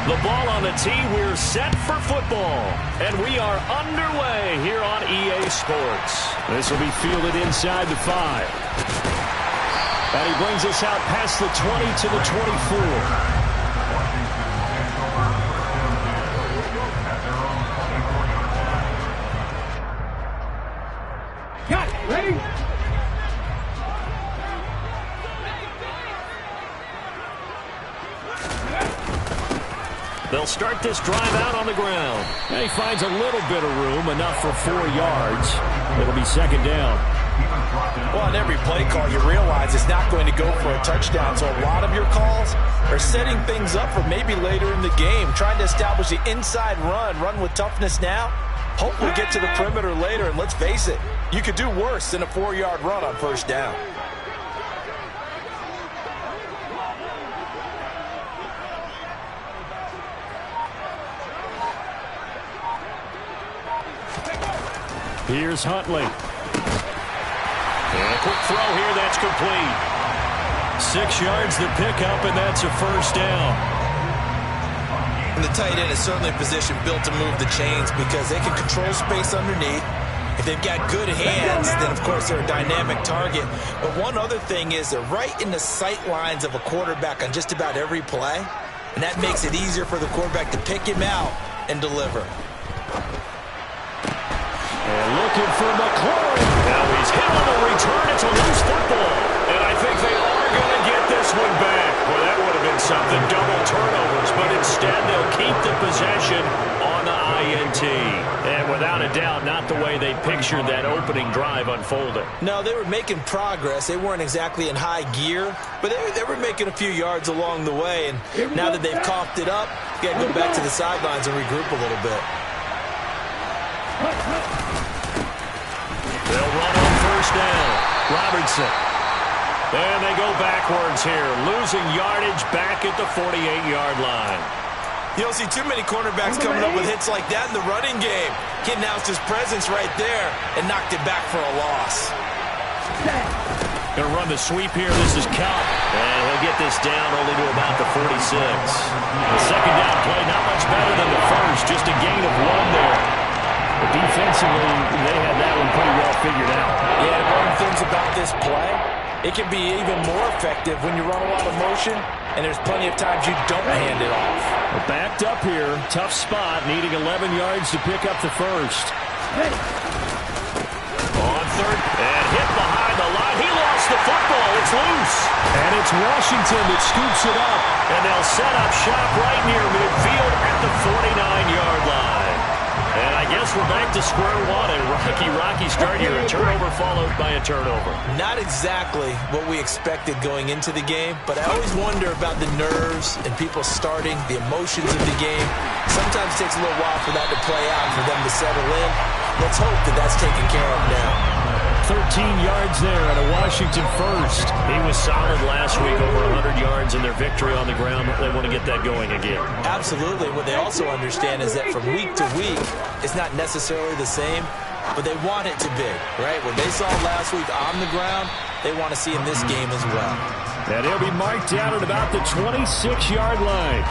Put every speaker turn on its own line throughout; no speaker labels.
The ball on the tee. We're set for football. And we are underway here on EA Sports. This will be fielded inside the 5. And he brings us out past the 20 to the 24.
Got it. Ready?
They'll start this drive out on the ground. And he finds a little bit of room, enough for 4 yards. It'll be second down.
Well, on every play call, you realize it's not going to go for a touchdown. So a lot of your calls are setting things up for maybe later in the game, trying to establish the inside run with toughness now. Hope we'll get to the perimeter later, and let's face it, you could do worse than a 4-yard run on first down.
Here's Huntley. And a quick throw here, that's complete. 6 yards the pickup, and that's a first down.
And the tight end is certainly a position built to move the chains because they can control space underneath. If they've got good hands, then of course they're a dynamic target. But one other thing is they're right in the sight lines of a quarterback on just about every play. And that makes it easier for the quarterback to pick him out and deliver.
And looking for McLaurin. Now he's hit on the return. It's a loose football. And I think they are going to get this one back. Well, that would have been something. Double turnovers. But instead, they'll keep the possession on the INT. And without a doubt, not the way they pictured that opening drive unfolding.
No, they were making progress. They weren't exactly in high gear, but they were making a few yards along the way. And now that they've coughed it up, you got to go back to the sidelines and regroup a little bit.
They'll run on first down. Robertson. And they go backwards here, losing yardage back at the 48-yard line.
You don't see too many cornerbacks coming up with hits like that in the running game. He announced his presence right there and knocked it back for a loss.
Going to run the sweep here. This is Kelp. And he'll get this down only to about the 46. The second down play, not much better than the first. Just a gain of 1 there. But defensively, they had that one pretty well figured out.
Yeah, one of the things about this play, it can be even more effective when you run a lot of motion, and there's plenty of times you don't hand it off.
Well, backed up here, tough spot, needing 11 yards to pick up the first. On third, and hit behind the line. He lost the football. It's loose. And it's Washington that scoops it up. And they'll set up shop right near midfield at the 49-yard line. And I guess we're back to square one. A rocky start here. A turnover followed by a turnover.
Not exactly what we expected going into the game, but I always wonder about the nerves and people starting, the emotions of the game. Sometimes it takes a little while for that to play out, for them to settle in. Let's hope that that's taken care of now.
13 yards there and a Washington first. He was solid last week, over 100 yards in their victory on the ground. They want to get that going again.
Absolutely. What they also understand is that from week to week, it's not necessarily the same, but they want it to be, right? What they saw last week on the ground, they want to see in this game as well.
And he'll be marked down at about the 26-yard line.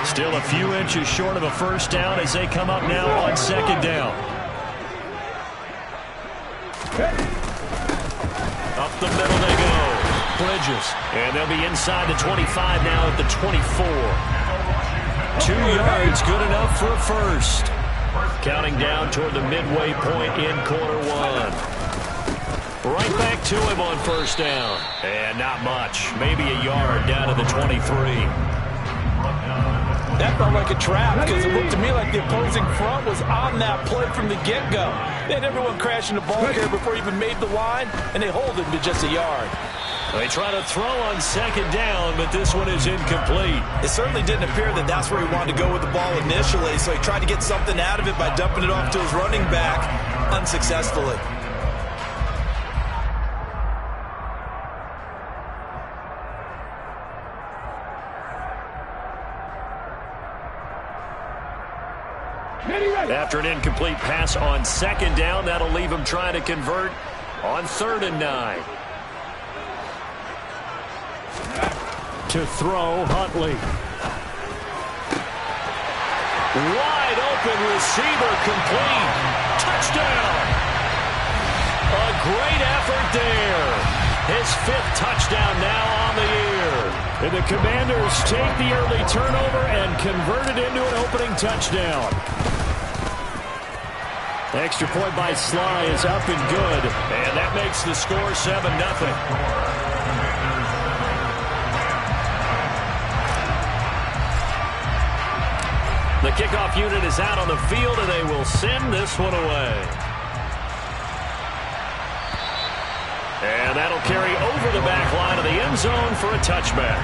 Still a few inches short of a first down as they come up now on second down. Up the middle they go. Bridges. And they'll be inside the 25 now at the 24. 2 yards, good enough for a first. Counting down toward the midway point in quarter one. Right back to him on first down. And not much. Maybe a yard down to the 23.
That felt like a trap because it looked to me like the opposing front was on that play from the get-go. They had everyone crashing the ball carrier before he even made the line, and they hold him to just a yard.
They try to throw on second down, but this one is incomplete.
It certainly didn't appear that that's where he wanted to go with the ball initially, so he tried to get something out of it by dumping it off to his running back unsuccessfully.
After an incomplete pass on second down, that'll leave him trying to convert on 3rd and 9. To throw, Huntley. Wide open receiver, complete. Touchdown. A great effort there. His 5th touchdown now on the year. And the Commanders take the early turnover and convert it into an opening touchdown. Extra point by Sly is up and good. And that makes the score 7-0. The kickoff unit is out on the field, and they will send this one away. And that'll carry over the back line of the end zone for a touchback.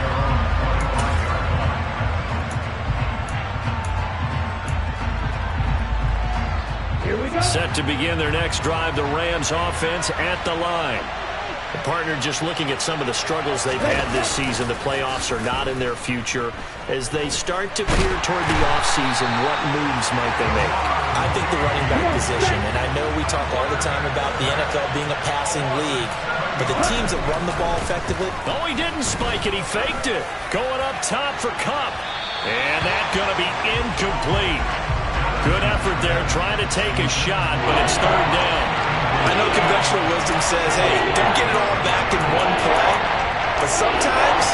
Set to begin their next drive, the Rams offense at the line. The partner just looking at some of the struggles they've had this season. The playoffs are not in their future. As they start to peer toward the offseason, what moves might they make?
I think the running back position, and I know we talk all the time about the NFL being a passing league, but the teams that run the ball effectively.
Oh, he didn't spike it. He faked it. Going up top for Kupp. And that's going to be incomplete. Good effort there trying to take a shot, but it's 3rd down.
I know conventional wisdom says, hey, don't get it all back in one play. But sometimes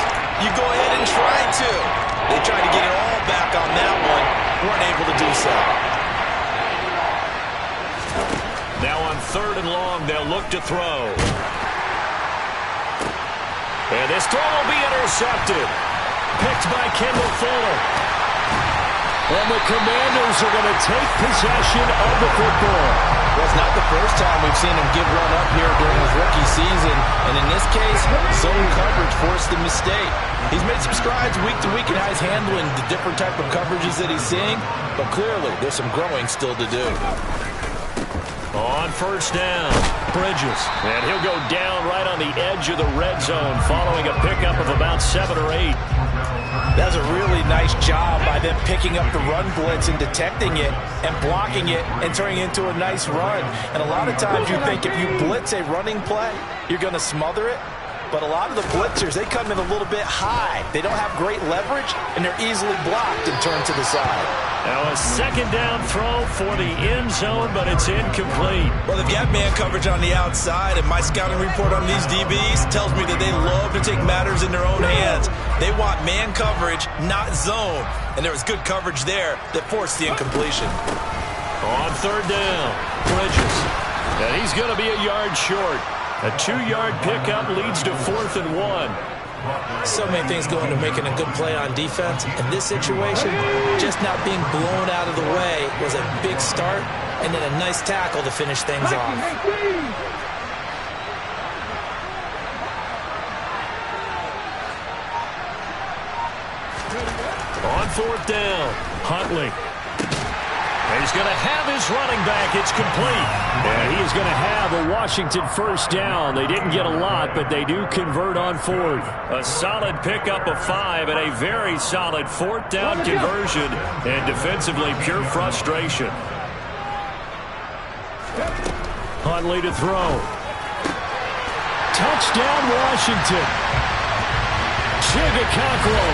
you go ahead and try to. They tried to get it all back on that one. Weren't able to do so.
Now on 3rd and long, they'll look to throw. And this throw will be intercepted. Picked by Kendall Fuller. And the Commanders are going to take possession of the football.
Well, it's not the first time we've seen him give one up here during his rookie season. And in this case, zone coverage forced the mistake. He's made some strides week to week in how he's handling the different type of coverages that he's seeing. But clearly, there's some growing still to do.
On 1st down, Bridges. And he'll go down right on the edge of the red zone following a pickup of about 7 or 8.
That's a really nice job by them picking up the run blitz and detecting it and blocking it and turning it into a nice run. And a lot of times you think if you blitz a running play, you're going to smother it. But a lot of the blitzers, they come in a little bit high. They don't have great leverage, and they're easily blocked and turned to the side.
Now a 2nd down throw for the end zone, but it's incomplete.
Well, if you have man coverage on the outside, and my scouting report on these DBs tells me that they love to take matters in their own hands. They want man coverage, not zone. And there was good coverage there that forced the incompletion.
On 3rd down, Bridges. And he's going to be a yard short. A 2-yard pickup leads to 4th and 1.
So many things go into making a good play on defense. In this situation, just not being blown out of the way was a big start, and then a nice tackle to finish things off.
On 4th down, Huntley. And he's going to have his running back. It's complete. And he is going to have a Washington 1st down. They didn't get a lot, but they do convert on 4th. A solid pickup of 5 and a very solid 4th down conversion. And defensively, pure frustration. Huntley to throw. Touchdown, Washington. Chigakaklo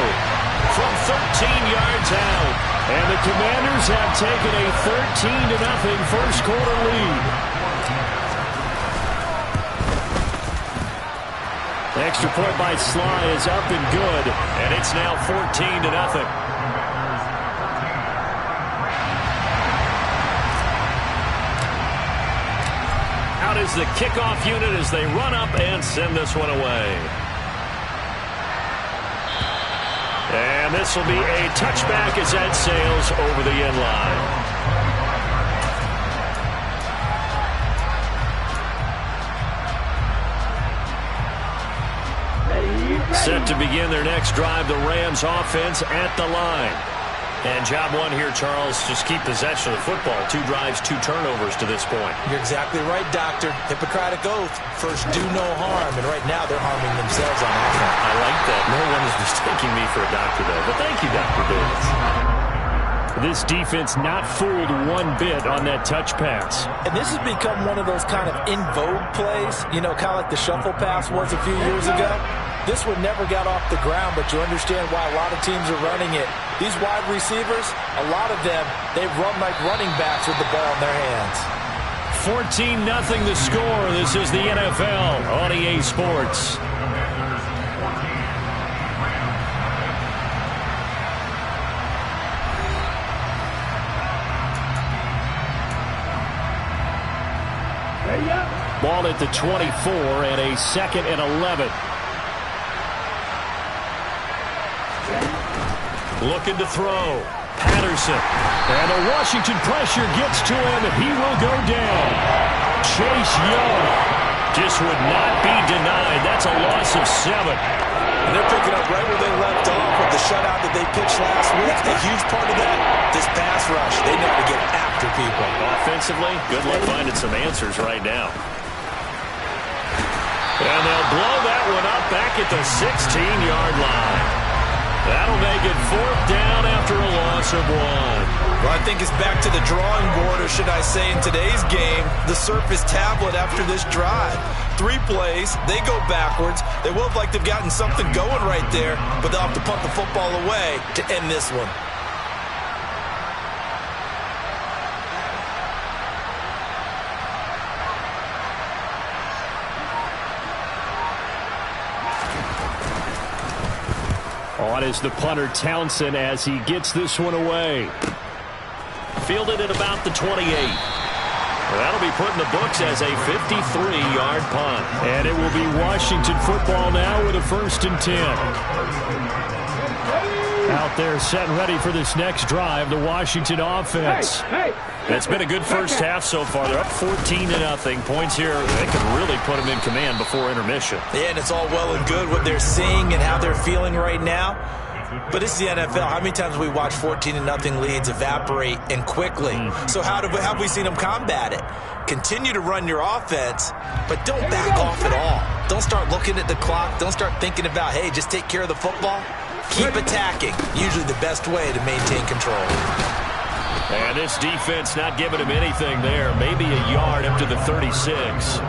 from 13 yards out. And the Commanders have taken a 13-0 first quarter lead. Extra point by Sly is up and good, and it's now 14-0. Out is the kickoff unit as they run up and send this one away. And this will be a touchback as that sails over the end line. Set to begin their next drive, the Rams offense at the line. And job one here, Charles, just keep possession of the football. 2 drives, 2 turnovers to this point.
You're exactly right, Doctor. Hippocratic oath. First, do no harm. And right now, they're harming themselves on offense.
I like that. No one is mistaking me for a doctor, though. But thank you, Dr. Davis. This defense not fooled one bit on that touch pass.
And this has become one of those kind of in vogue plays, you know, kind of like the shuffle pass was a few years ago. This one never got off the ground, but you understand why a lot of teams are running it. These wide receivers, a lot of them, they run like running backs with the ball in their hands.
14-0 the score. This is the NFL on EA Sports. Ball at the 24 and a 2nd and 11. Looking to throw. Patterson. And the Washington pressure gets to him, and he will go down. Chase Young just would not be denied. That's a loss of 7.
And they're picking up right where they left off with the shutout that they pitched last week. A huge part of that, this pass rush. They know how to get after people.
Offensively, good luck finding some answers right now. And they'll blow that one up back at the 16-yard line. That'll make it 4th down after a loss of 1.
Well, I think it's back to the drawing board, or should I say in today's game, the Surface tablet after this drive. 3 plays, they go backwards. They will look like they've gotten something going right there, but they'll have to punt the football away to end this one.
On is the punter Townsend as he gets this one away. Fielded at about the 28. That'll be put in the books as a 53-yard punt. And it will be Washington football now with a 1st and 10. Out there set and ready for this next drive, the Washington offense. It's been a good first half so far. They're up 14-0. Points here, they can really put them in command before intermission.
Yeah, and it's all well and good what they're seeing and how they're feeling right now. But it's the NFL. How many times have we watched 14-0 leads evaporate and quickly? So how have we seen them combat it? Continue to run your offense, but don't back off at all. Don't start looking at the clock. Don't start thinking about, hey, just take care of the football. Keep attacking. Usually the best way to maintain control.
And this defense not giving him anything there. Maybe a yard up to the 36.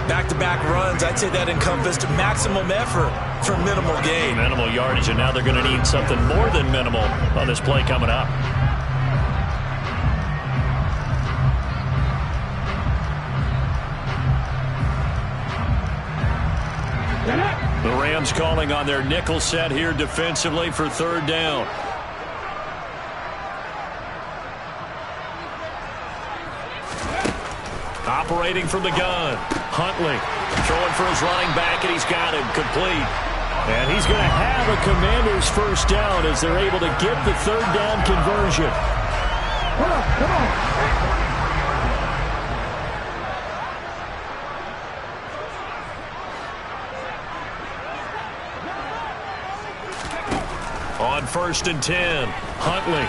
Back-to-back runs, I'd say that encompassed maximum effort for minimal gain.
Minimal yardage, and now they're going to need something more than minimal on this play coming up. The Rams calling on their nickel set here defensively for 3rd down. Operating from the gun. Huntley throwing for his running back, and he's got him complete. And he's going to have a Commanders 1st down as they're able to get the 3rd down conversion. Come on. On 1st and 10, Huntley.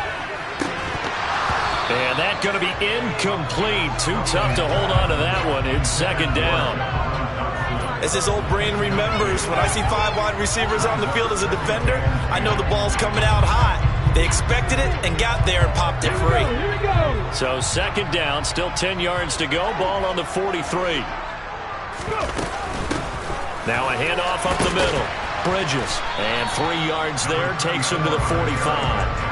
And that's going to be incomplete. Too tough to hold on to that one. It's 2nd down.
As this old brain remembers, when I see 5 wide receivers on the field as a defender, I know the ball's coming out hot. They expected it and got there and popped it free.
So 2nd down, still 10 yards to go. Ball on the 43. Now a handoff up the middle. Bridges. And 3 yards there. Takes him to the 45.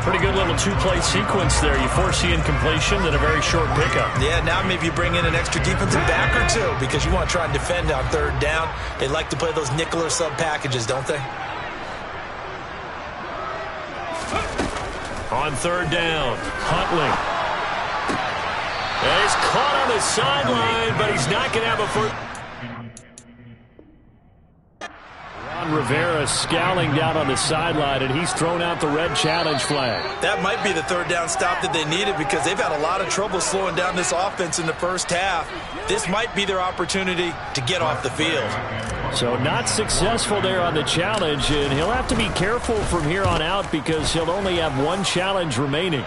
Pretty good little 2-play sequence there. You force the incompletion, then a very short pickup.
Yeah, now maybe you bring in an extra defensive back or 2 because you want to try and defend on 3rd down. They like to play those nickel or sub packages, don't they?
On 3rd down, Huntley. And he's caught on the sideline, but he's not going to have a first. Rivera scowling down on the sideline, and he's thrown out the red challenge flag.
That might be the 3rd down stop that they needed because they've had a lot of trouble slowing down this offense in the first half. This might be their opportunity to get off the field.
So not successful there on the challenge, and he'll have to be careful from here on out because he'll only have 1 challenge remaining.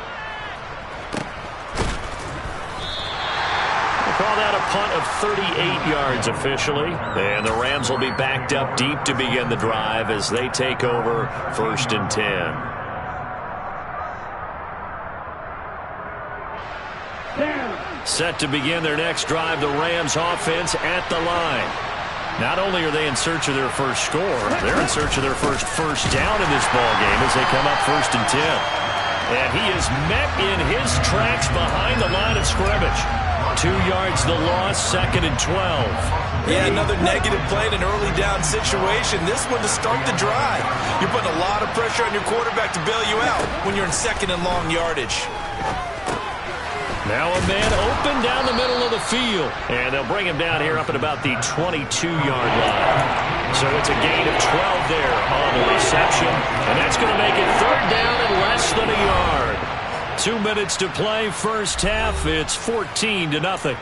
Call that a punt of 38 yards officially. And the Rams will be backed up deep to begin the drive as they take over 1st and 10. Set to begin their next drive, the Rams offense at the line. Not only are they in search of their first score, they're in search of their first down in this ball game as they come up 1st and 10. And he is met in his tracks behind the line of scrimmage. 2 yards the loss, 2nd and 12.
Yeah, another negative play in an early down situation. This one to start the drive. You're putting a lot of pressure on your quarterback to bail you out when you're in 2nd and long yardage.
Now a man open down the middle of the field. And they'll bring him down here up at about the 22-yard line. So it's a gain of 12 there on the reception. And that's going to make it 3rd down and less than a yard. 2 minutes to play, first half. It's 14-0.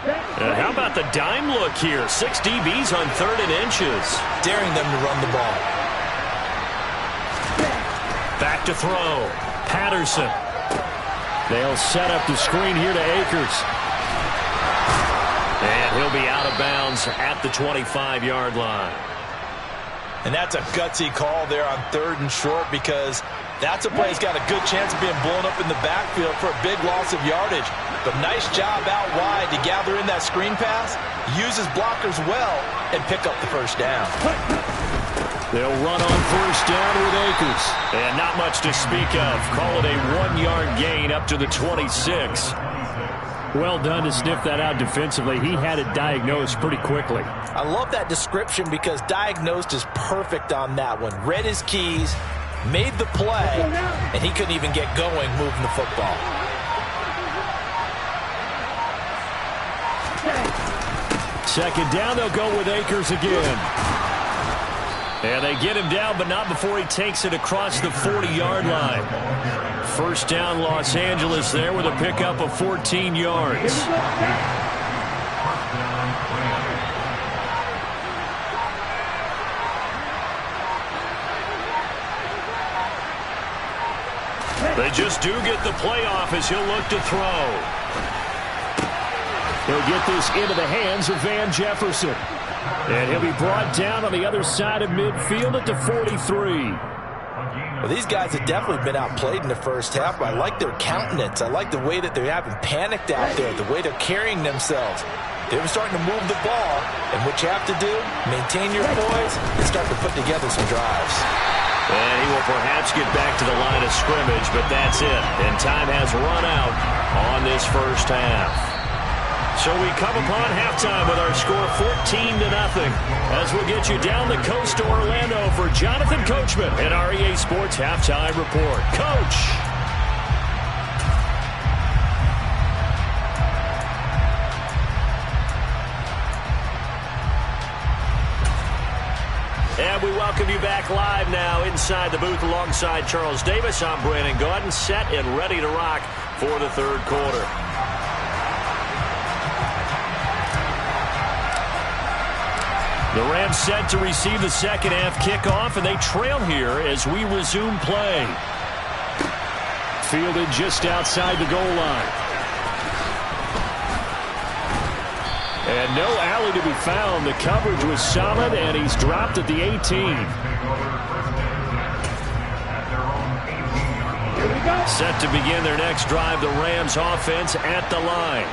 How about the dime look here? 6 DBs on 3rd and inches.
Daring them to run the ball.
Back to throw. Patterson. They'll set up the screen here to Akers. And he'll be out of bounds at the 25-yard line.
And that's a gutsy call there on 3rd and short because that's a play that's got a good chance of being blown up in the backfield for a big loss of yardage. But nice job out wide to gather in that screen pass, use his blockers well, and pick up the first down.
They'll run on 1st down with Akers. And not much to speak of. Call it a 1-yard gain up to the 26. Well done to sniff that out defensively. He had it diagnosed pretty quickly.
I love that description because diagnosed is perfect on that one. Read his keys, made the play, and he couldn't even get going moving the football.
Second down, they'll go with Akers again. And they get him down, but not before he takes it across the 40-yard line. 1st down, Los Angeles there with a pickup of 14 yards. They just do get the playoff as he'll look to throw. He'll get this into the hands of Van Jefferson. And he'll be brought down on the other side of midfield at the 43.
Well, these guys have definitely been outplayed in the first half, but I like their countenance. I like the way that they haven't panicked out there, the way they're carrying themselves. They're starting to move the ball, and what you have to do, maintain your poise and start to put together some drives.
And he will perhaps get back to the line of scrimmage, but that's it. And time has run out on this first half. So we come upon halftime with our score 14-0 as we'll get you down the coast to Orlando for Jonathan Coachman and our EA Sports Halftime Report. Coach! And we welcome you back live now inside the booth alongside Charles Davis. I'm Brandon Gaudin, set and ready to rock for the 3rd quarter. The Rams set to receive the second half kickoff, and they trail here as we resume play. Fielded just outside the goal line. And no alley to be found. The coverage was solid, and he's dropped at the 18. Set to begin their next drive, the Rams offense at the line.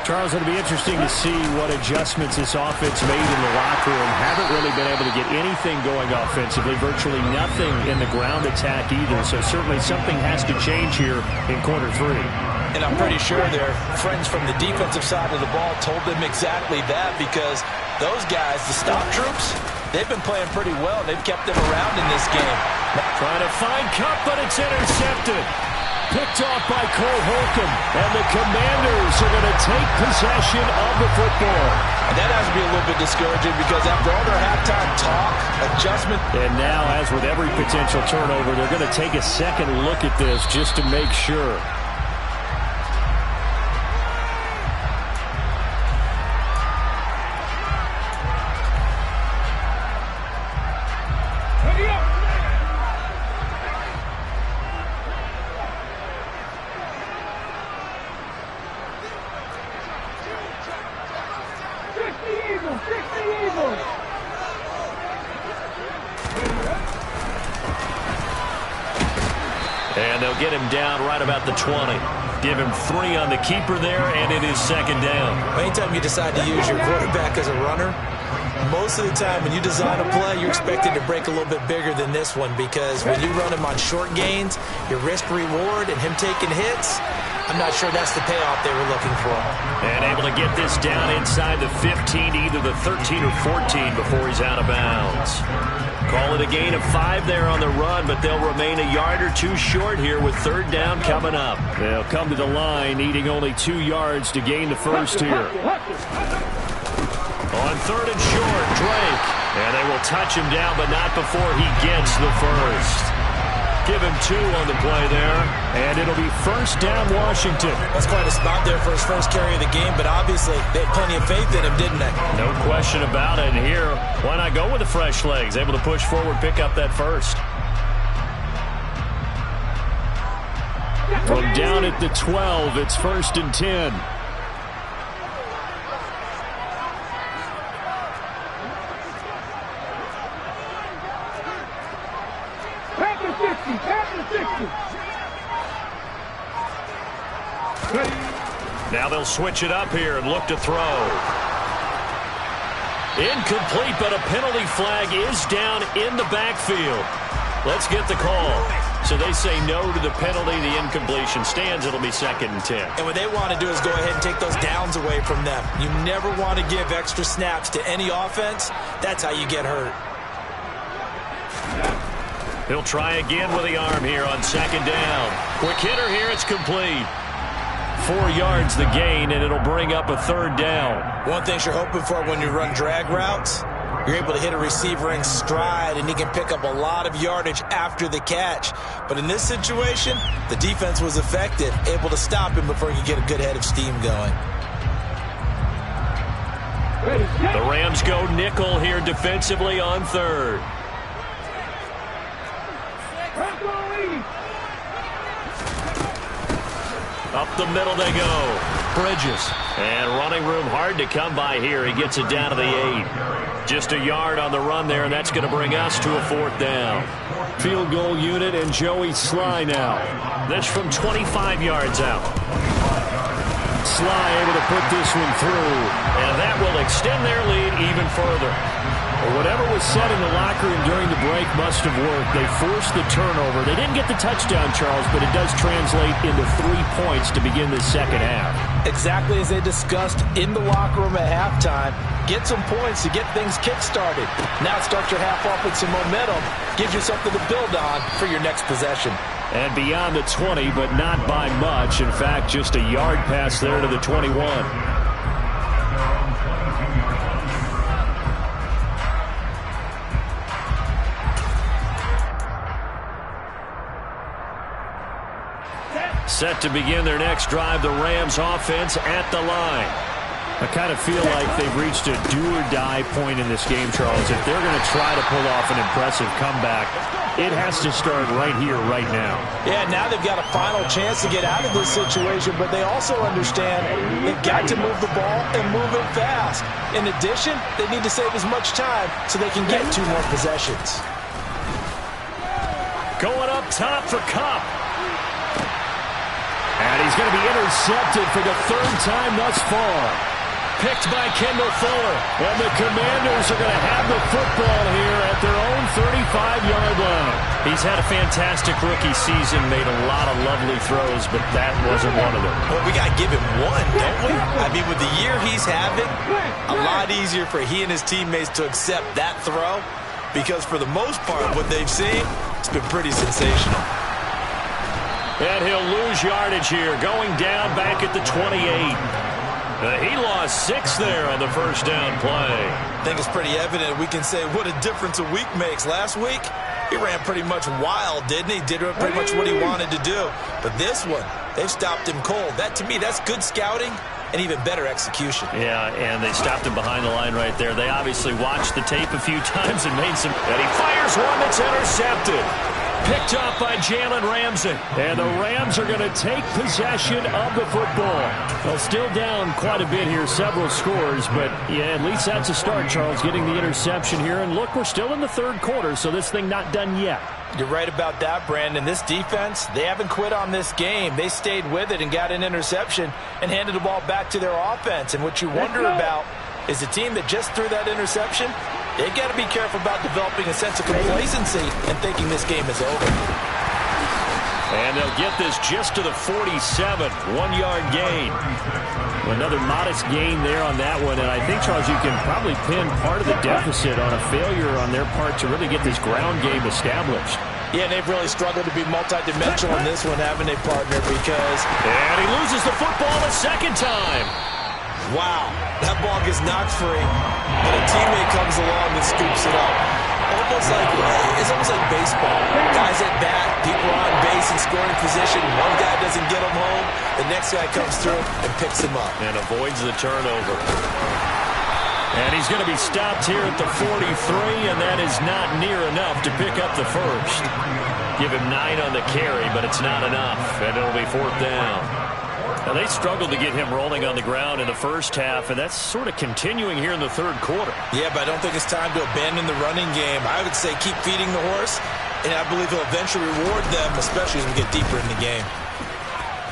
Charles, it'll be interesting to see what adjustments this offense made in the locker room. Haven't really been able to get anything going offensively, virtually nothing in the ground attack either. So certainly something has to change here in quarter 3.
And I'm pretty sure their friends from the defensive side of the ball told them exactly that because those guys, the stop troops, they've been playing pretty well. They've kept them around in this game.
Trying to find Kupp, but it's intercepted. Picked off by Cole Holcomb, and the Commanders are going to take possession of the football.
And that has to be a little bit discouraging because after all their halftime talk, adjustment.
And now, as with every potential turnover, they're going to take a second look at this just to make sure. And they'll get him down right about the 20. Give him 3 on the keeper there, and it is second down.
Anytime you decide to use your quarterback as a runner, most of the time when you design a play, you're expected to break a little bit bigger than this one, because when you run him on short gains, your risk-reward and him taking hits, I'm not sure that's the payoff they were looking for.
And able to get this down inside the 15, either the 13 or 14 before he's out of bounds. Call it a gain of 5 there on the run, but they'll remain a yard or 2 short here with third down coming up. They'll come to the line, needing only 2 yards to gain the first here. On third and short, Drake. And they will touch him down, but not before he gets the first. Give him 2 on the play there, and it'll be first down Washington.
That's quite a spot there for his first carry of the game, but obviously they had plenty of faith in him, didn't they?
No question about it. And here, why not go with the fresh legs? Able to push forward, pick up that first. From down at the 12, it's first and 10. Now they'll switch it up here and look to throw. Incomplete, but a penalty flag is down in the backfield. Let's get the call. So they say no to the penalty. The incompletion stands. It'll be second and 10.
And what they want to do is go ahead and take those downs away from them. You never want to give extra snaps to any offense. That's how you get hurt.
He'll try again with the arm here on second down. Quick hitter here. It's complete. 4 yards the gain, and it'll bring up a third down.
One thing you're hoping for when you run drag routes, you're able to hit a receiver in stride, and he can pick up a lot of yardage after the catch. But in this situation, the defense was effective, able to stop him before he could get a good head of steam going.
The Rams go nickel here defensively on third. Up the middle they go. Bridges. And running room hard to come by here. He gets it down to the 8. Just a yard on the run there, and that's going to bring us to a fourth down. Field goal unit and Joey Sly now. This from 25 yards out. Sly able to put this one through, and that will extend their lead even further. Whatever was said in the locker room during the break must have worked. They forced the turnover. They didn't get the touchdown, Charles, but it does translate into 3 points to begin the second half.
Exactly as they discussed in the locker room at halftime. Get some points to get things kick-started. Now start your half off with some momentum. Gives you something to build on for your next possession.
And beyond the 20, but not by much. In fact, just a yard pass there to the 21. Set to begin their next drive, the Rams offense at the line. I kind of feel like they've reached a do-or-die point in this game, Charles. If they're going to try to pull off an impressive comeback, it has to start right here, right now.
Yeah, now they've got a final chance to get out of this situation, but they also understand they've got to move the ball and move it fast. In addition, they need to save as much time so they can get 2 more possessions.
Going up top for Kupp. And he's going to be intercepted for the 3rd time thus far. Picked by Kendall Fuller. And the Commanders are going to have the football here at their own 35-yard line. He's had a fantastic rookie season, made a lot of lovely throws, but that wasn't one of them.
Well, we got to give him one, don't we? I mean, with the year he's having, a lot easier for he and his teammates to accept that throw, because for the most part, what they've seen, it's been pretty sensational.
And he'll lose yardage here, going down back at the 28. He lost 6 there on the first down play.
I think it's pretty evident. We can say what a difference a week makes. Last week, he ran pretty much wild, didn't he? Did pretty much what he wanted to do. But this one, they've stopped him cold. That, to me, that's good scouting and even better execution.
Yeah, and they stopped him behind the line right there. They obviously watched the tape a few times and made some... And he fires one that's intercepted. picked up by Jalen Ramsey. And the Rams are going to take possession of the football. Well, still down quite a bit here, several scores. But, yeah, at least that's a start, Charles, getting the interception here. And, look, we're still in the third quarter, so this thing not done yet.
You're right about that, Brandon. This defense, they haven't quit on this game. They stayed with it and got an interception and handed the ball back to their offense. And what you wonder about is the team that just threw that interception, they got to be careful about developing a sense of complacency and thinking this game is over.
And they'll get this just to the 47, 1-yard gain. Another modest gain there on that one, and I think, Charles, you can probably pin part of the deficit on a failure on their part to really get this ground game established.
Yeah, they've really struggled to be multidimensional in this one, haven't they, partner? Because...
And he loses the football a second time.
Wow, that ball gets knocked free, but a teammate comes along and scoops it up. It's almost like baseball. Guys at bat, people are on base in scoring position. One guy doesn't get him home. The next guy comes through and picks him up.
And avoids the turnover. And he's going to be stopped here at the 43, and that is not near enough to pick up the first. Give him 9 on the carry, but it's not enough, and it'll be 4th down. Now, they struggled to get him rolling on the ground in the first half, and that's sort of continuing here in the third quarter.
Yeah, but I don't think it's time to abandon the running game. I would say keep feeding the horse, and I believe he'll eventually reward them, especially as we get deeper in the game.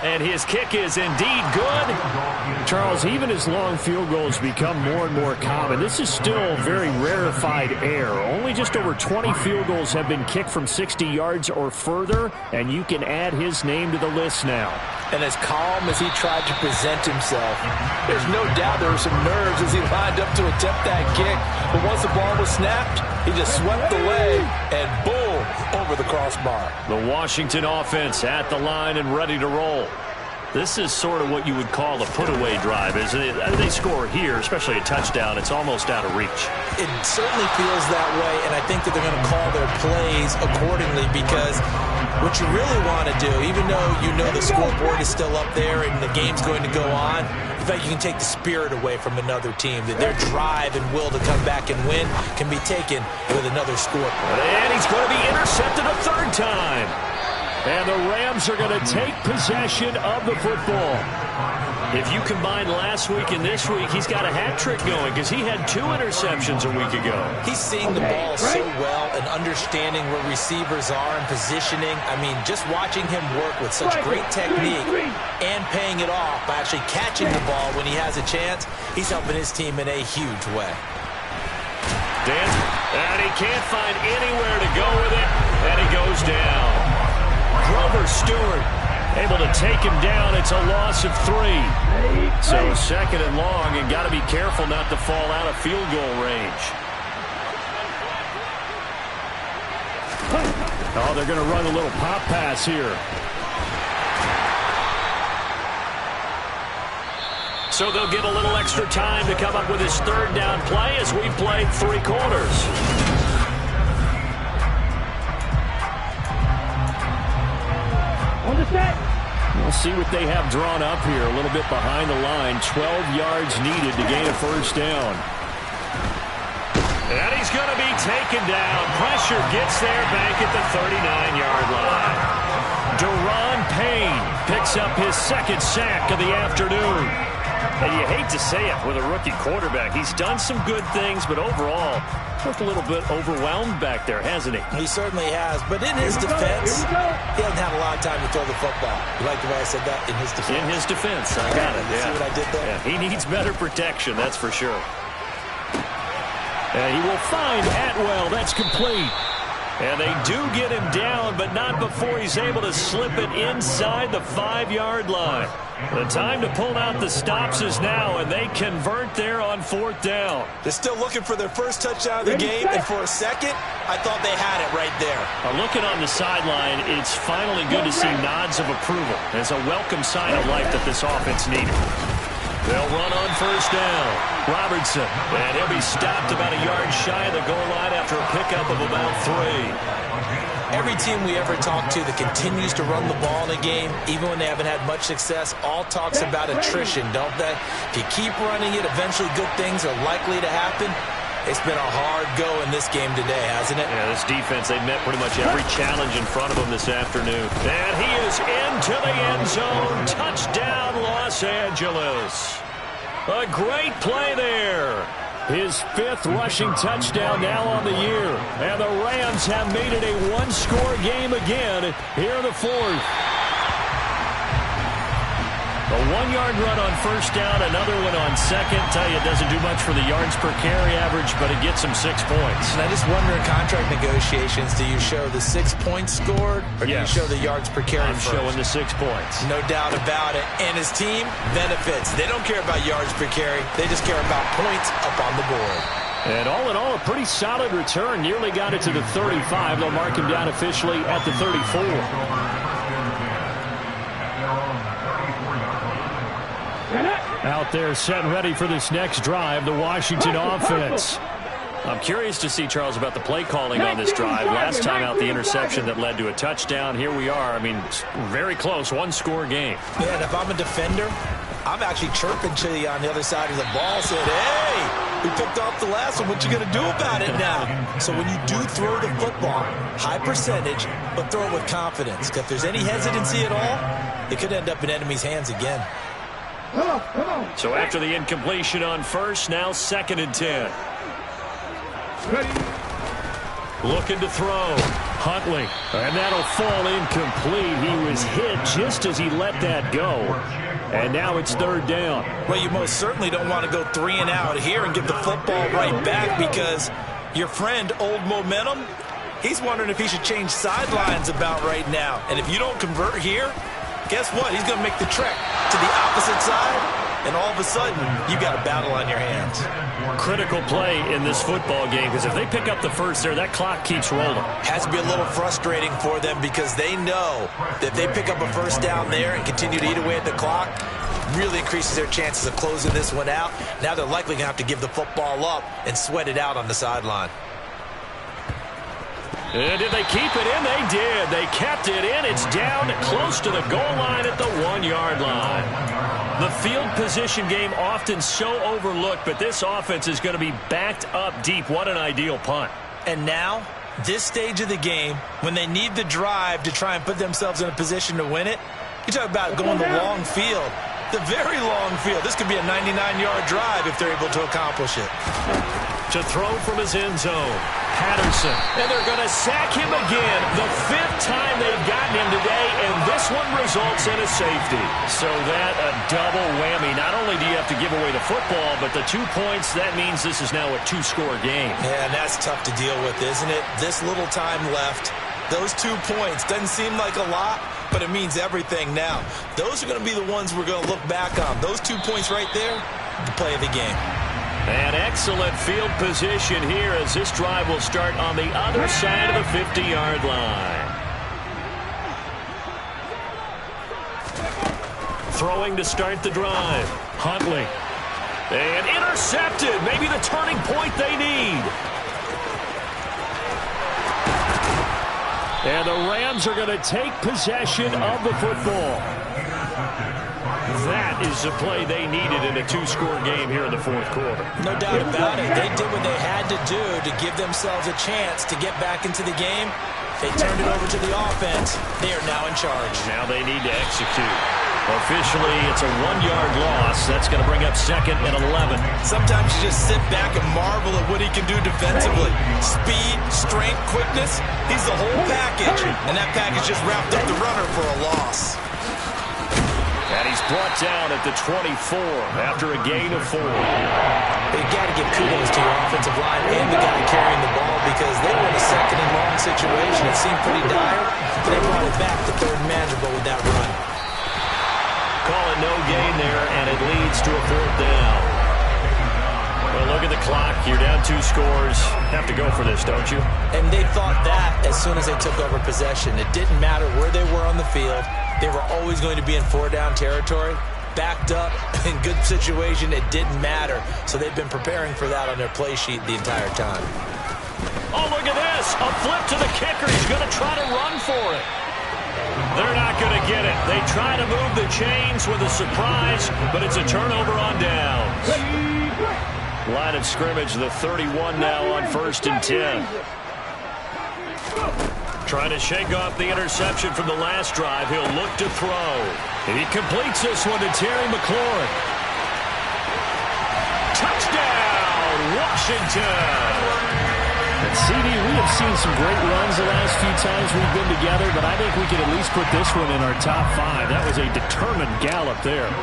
And his kick is indeed good. Charles, even as long field goals become more and more common, this is still very rarefied air. Only just over 20 field goals have been kicked from 60 yards or further, and you can add his name to the list now.
And as calm as he tried to present himself, there's no doubt there were some nerves as he lined up to attempt that kick. But once the ball was snapped, he just swept away, and boom, over the crossbar.
The Washington offense at the line and ready to roll. This is sort of what you would call a put-away drive, isn't it? They score here, especially a touchdown. It's almost out of reach.
It certainly feels that way, and I think that they're going to call their plays accordingly because what you really want to do, even though you know the scoreboard is still up there and the game's going to go on, in fact, you can take the spirit away from another team, that their drive and will to come back and win can be taken with another score.
And he's going to be intercepted a third time. And the Rams are going to take possession of the football. If you combine last week and this week, he's got a hat trick going because he had 2 interceptions a week ago.
He's seeing the ball so well and understanding where receivers are and positioning. I mean, just watching him work with such great technique and paying it off by actually catching the ball when he has a chance, he's helping his team in a huge way.
And he can't find anywhere to go with it, and he goes down. Grover Stewart able to take him down. It's a loss of 3. So 2nd and long, and got to be careful not to fall out of field goal range. Oh, they're going to run a little pop pass here. So they'll get a little extra time to come up with his 3rd down play as we've played 3 quarters. We'll see what they have drawn up here. A little bit behind the line. 12 yards needed to gain a 1st down. And he's going to be taken down. Pressure gets there back at the 39-yard line. Deron Payne picks up his 2nd sack of the afternoon. And you hate to say it with a rookie quarterback. He's done some good things, but overall, looked a little bit overwhelmed back there, hasn't he?
He certainly has, but in his defense, he hasn't had a lot of time to throw the football. You like the way I said that? In his defense?
In his defense, I got it.
You see what I did there?
Yeah, he needs better protection, that's for sure. And he will find Atwell. That's complete. And they do get him down, but not before he's able to slip it inside the 5-yard line. The time to pull out the stops is now, and they convert there on 4th down.
They're still looking for their first touchdown of the game, and for a second, I thought they had it right there.
Looking on the sideline, it's finally good to see nods of approval. It's a welcome sign of life that this offense needed. They'll run on 1st down. Robertson, and he'll be stopped about a yard shy of the goal line after a pickup of about 3.
Every team we ever talk to that continues to run the ball in a game, even when they haven't had much success, all talks about attrition, don't they? If you keep running it, eventually good things are likely to happen. It's been a hard go in this game today, hasn't it?
Yeah, this defense, they met pretty much every challenge in front of them this afternoon. And he is into the end zone. Touchdown, Los Angeles. A great play there. His 5th rushing touchdown now on the year. And the Rams have made it a one-score game again here in the 4th. A 1-yard run on first down, another one on second. Tell you, it doesn't do much for the yards per carry average, but it gets him 6 points.
And I just wonder in contract negotiations, do you show the 6 points scored, or do you show the yards per carry
I'm showing the 6 points.
No doubt about it. And his team benefits. They don't care about yards per carry. They just care about points up on the board.
And all in all, a pretty solid return. Nearly got it to the 35. They'll mark him down officially at the 34. Out there set and ready for this next drive, the Washington offense. I'm curious to see, Charles, about the play calling on this drive. Last time out, the interception that led to a touchdown. Here we are. I mean, very close, one-score game.
Yeah, and if I'm a defender, I'm actually chirping to you on the other side of the ball, saying, hey, we picked off the last one. What you going to do about it now? So when you do throw the football, high percentage, but throw it with confidence. Because if there's any hesitancy at all, it could end up in enemy's hands again.
So after the incompletion on first, now 2nd and 10. Looking to throw. Huntley. And that'll fall incomplete. He was hit just as he let that go. And now it's 3rd down.
Well, you most certainly don't want to go 3 and out here and give the football right back, because your friend, Old Momentum, he's wondering if he should change sidelines about right now. And if you don't convert here, guess what? He's going to make the trek to the opposite side, and all of a sudden, you got a battle on your hands.
Critical play in this football game, because if they pick up the first there, that clock keeps rolling.
Has to be a little frustrating for them, because they know that if they pick up a first down there and continue to eat away at the clock, really increases their chances of closing this one out. Now they're likely going to have to give the football up and sweat it out on the sideline.
And did they keep it in? They did. They kept it in. It's down close to the goal line at the 1-yard line. The field position game often so overlooked, but this offense is going to be backed up deep. What an ideal punt.
And now, this stage of the game, when they need the drive to try and put themselves in a position to win it, you talk about going the long field, the very long field. This could be a 99-yard drive if they're able to accomplish it.
To throw from his end zone, Patterson. And they're going to sack him again. The 5th time they've gotten him today, and this one results in a safety. So that a double whammy. Not only do you have to give away the football, but the 2 points, that means this is now a 2-score game.
Yeah, and that's tough to deal with, isn't it? This little time left. Those 2 points doesn't seem like a lot, but it means everything now. Those are going to be the ones we're going to look back on. Those 2 points right there, the play of the game.
An excellent field position here as this drive will start on the other side of the 50-yard line. Throwing to start the drive. Huntley. And intercepted. Maybe the turning point they need. And the Rams are going to take possession of the football. That is the play they needed in a 2-score game here in the 4th quarter.
No doubt about it. They did what they had to do to give themselves a chance to get back into the game. They turned it over to the offense. They are now in charge.
Now they need to execute. Officially, it's a 1-yard loss. That's going to bring up 2nd and 11.
Sometimes you just sit back and marvel at what he can do defensively. Speed, strength, quickness. He's the whole package. And that package just wrapped up the runner for a loss.
And he's brought down at the 24 after a gain of 4.
You've got to give kudos to your offensive line and the guy carrying the ball, because they were in a 2nd and long situation. It seemed pretty dire, but they brought it back to 3rd and manageable with that run.
Call it no gain there, and it leads to a 4th down. Well, look at the clock. You're down 2 scores. Have to go for this, don't you?
And they thought that as soon as they took over possession. It didn't matter where they were on the field. They were always going to be in 4-down territory. Backed up, in good situation, it didn't matter. So they've been preparing for that on their play sheet the entire time.
Oh, look at this. A flip to the kicker. He's going to try to run for it. They're not going to get it. They try to move the chains with a surprise, but it's a turnover on downs. Line of scrimmage, the 31 now on 1st and 10. Trying to shake off the interception from the last drive. He'll look to throw. And he completes this one to Terry McLaurin. Touchdown, Washington!
And CD, we have seen some great runs the last few times we've been together, but I think we can at least put this one in our top 5. That was a determined gallop there.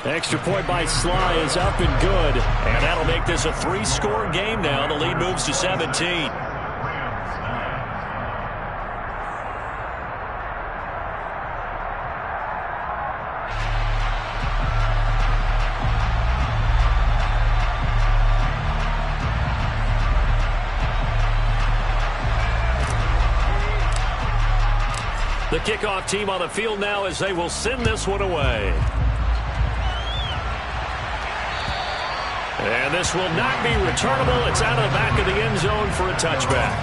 Extra point by Sly is up and good.
And that'll make this a 3-score game now. The lead moves to 17. The kickoff team on the field now as they will send this one away. And this will not be returnable. It's out of the back of the end zone for a touchback.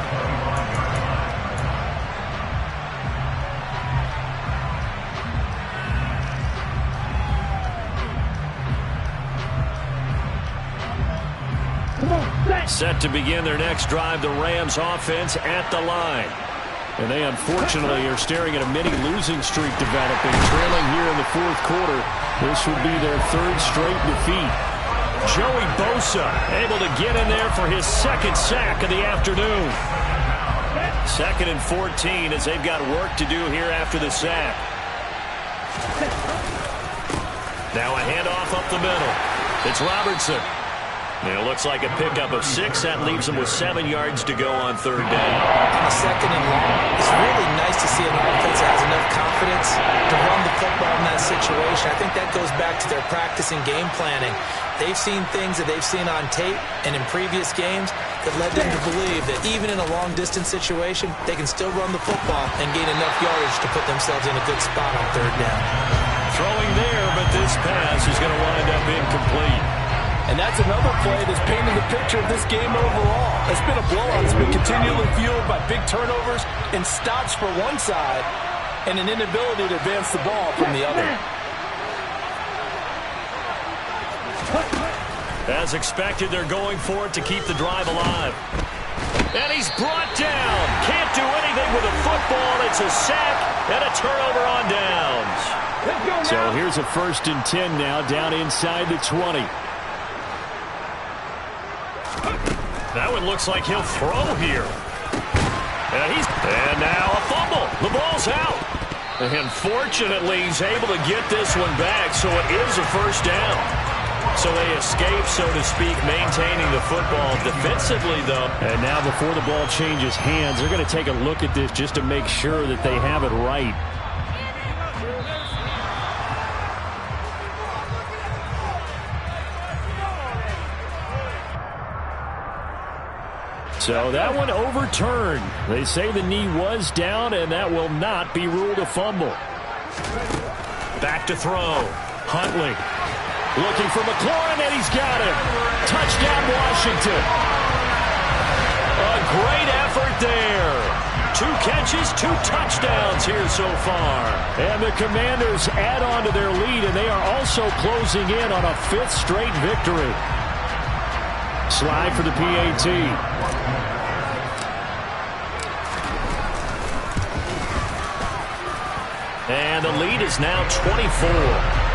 Set to begin their next drive, the Rams offense at the line. And they unfortunately are staring at a mini losing streak developing, trailing here in the 4th quarter. This would be their 3rd straight defeat. Joey Bosa able to get in there for his 2nd sack of the afternoon. 2nd and 14 as they've got work to do here after the sack. Now a handoff up the middle. It's Robertson. And it looks like a pickup of 6. That leaves them with 7 yards to go on 3rd down.
On a 2nd and long, it's really nice to see an offense that has enough confidence to run the football in that situation. I think that goes back to their practice and game planning. They've seen things that they've seen on tape and in previous games that led them to believe that even in a long-distance situation, they can still run the football and gain enough yardage to put themselves in a good spot on 3rd down.
Throwing there, but this pass is going to wind up incomplete.
And that's another play that's painted the picture of this game overall. It's been a blowout. It's been continually fueled by big turnovers and stops for one side and an inability to advance the ball from the other.
As expected, they're going for it to keep the drive alive. And he's brought down. Can't do anything with a football. It's a sack and a turnover on downs.
So here's a 1st and 10 now, down inside the 20.
That one looks like he'll throw here. And now a fumble. The ball's out. And fortunately, he's able to get this one back, so it is a 1st down. So they escape, so to speak, maintaining the football defensively, though.
And now before the ball changes hands, they're going to take a look at this just to make sure that they have it right. So that one overturned. They say the knee was down, and that will not be ruled a fumble.
Back to throw.
Huntley looking for McLaurin, and he's got him. Touchdown, Washington.
A great effort there. 2 catches, 2 touchdowns here so far.
And the Commanders add on to their lead, and they are also closing in on a 5th straight victory. Slide for the PAT.
And the lead is now 24.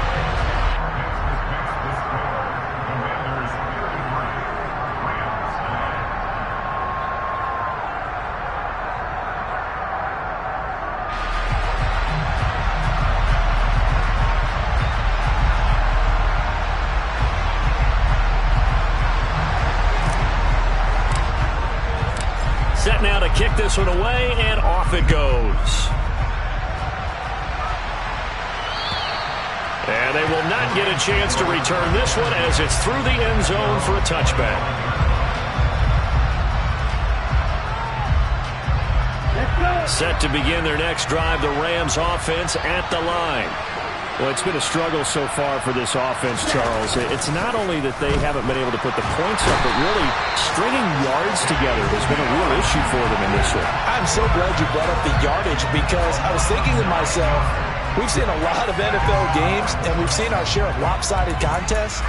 Set now to kick this one away, and off it goes. And they will not get a chance to return this one as it's through the end zone for a touchback. Set to begin their next drive, the Rams offense at the line.
Well, it's been a struggle so far for this offense, Charles. It's not only that they haven't been able to put the points up, but really stringing yards together has been a real issue for them in this one.
I'm so glad you brought up the yardage because I was thinking to myself, We've seen a lot of NFL games, and we've seen our share of lopsided contests,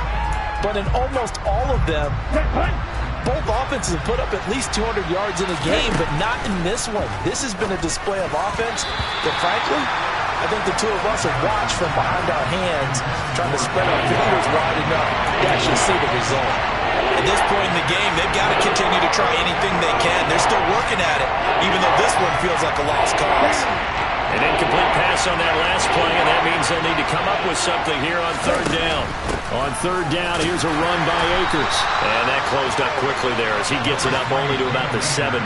but in almost all of them, both offenses have put up at least 200 yards in a game, but not in this one. This has been a display of offense that, frankly, I think the two of us have watched from behind our hands, trying to spread our fingers wide enough to actually see the result.
At this point in the game, they've got to continue to try anything they can. They're still working at it, even though this one feels like a lost cause.
An incomplete pass on that last play, and that means they'll need to come up with something here on third down.
On third down, here's a run by Akers.
And that closed up quickly there as he gets it up only to about the 17.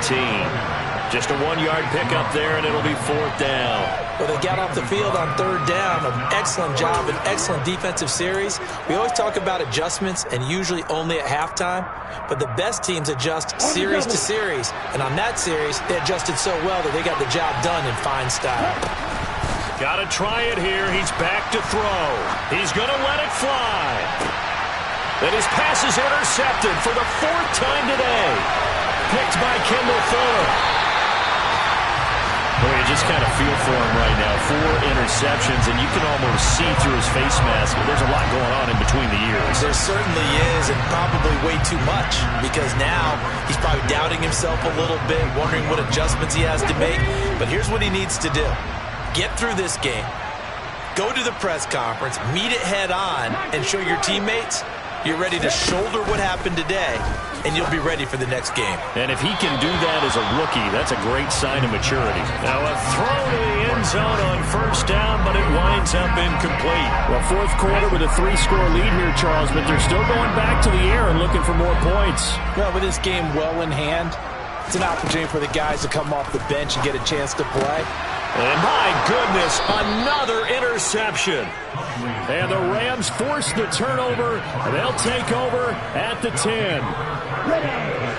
Just a 1-yard pickup there, and it'll be fourth down.
Well, they got off the field on third down. An excellent job, an excellent defensive series. We always talk about adjustments, and usually only at halftime. But the best teams adjust series to series. And on that series, they adjusted so well that they got the job done in fine style.
Got to try it here. He's back to throw. He's going to let it fly. And his pass is intercepted for the 4th time today. Picked by Kendall Fuller. Boy, you just kind of feel for him right now. 4 interceptions, and you can almost see through his face mask. There's a lot going on in between the ears.
There certainly is, and probably way too much, because now he's probably doubting himself a little bit, wondering what adjustments he has to make. But here's what he needs to do. Get through this game, go to the press conference, meet it head on, and show your teammates you're ready to shoulder what happened today, and you'll be ready for the next game.
And if he can do that as a rookie, that's a great sign of maturity. Now a throw to the end zone on first down, but it winds up incomplete.
Well, fourth quarter with a 3-score lead here, Charles, but they're still going back to the air and looking for more points.
Well, with this game well in hand, it's an opportunity for the guys to come off the bench and get a chance to play.
And my goodness, another interception.
And the Rams force the turnover. They'll take over at the 10.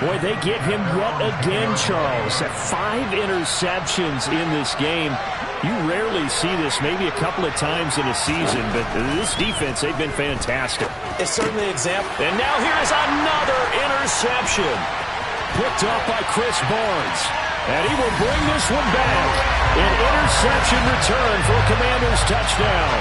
Boy, they get him yet again, Charles. 5 interceptions in this game. You rarely see this, maybe a couple of times in a season, but this defense, they've been fantastic.
It's certainly an example.
And now here's another interception.
Picked up by Chris Barnes. And he will bring this one back. An interception return for a Commanders touchdown.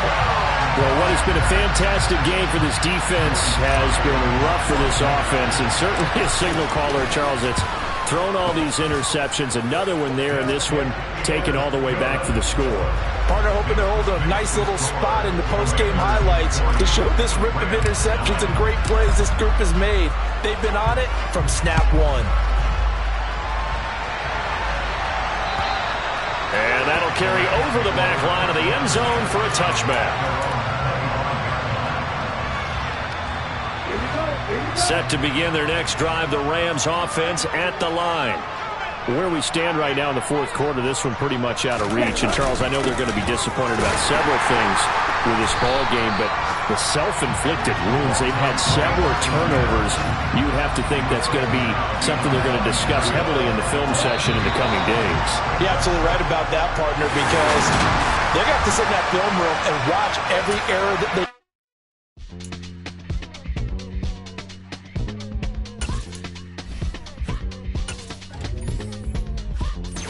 Well, what has been a fantastic game for this defense has been rough for this offense, and certainly a signal caller, Charles, that's thrown all these interceptions. Another one there, and this one taken all the way back for the score.
Partner hoping to hold a nice little spot in the post-game highlights to show this rip of interceptions and great plays this group has made. They've been on it from snap one.
And that'll carry over the back line of the end zone for a touchback. Set to begin their next drive, the Rams offense at the line.
Where we stand right now in the fourth quarter, this one pretty much out of reach. And, Charles, I know they're going to be disappointed about several things with this ball game, but the self-inflicted wounds, they've had several turnovers. You would have to think that's going to be something they're going to discuss heavily in the film session in the coming days.
You're absolutely right about that, partner, because they're going to have to sit in that film room and watch every error that they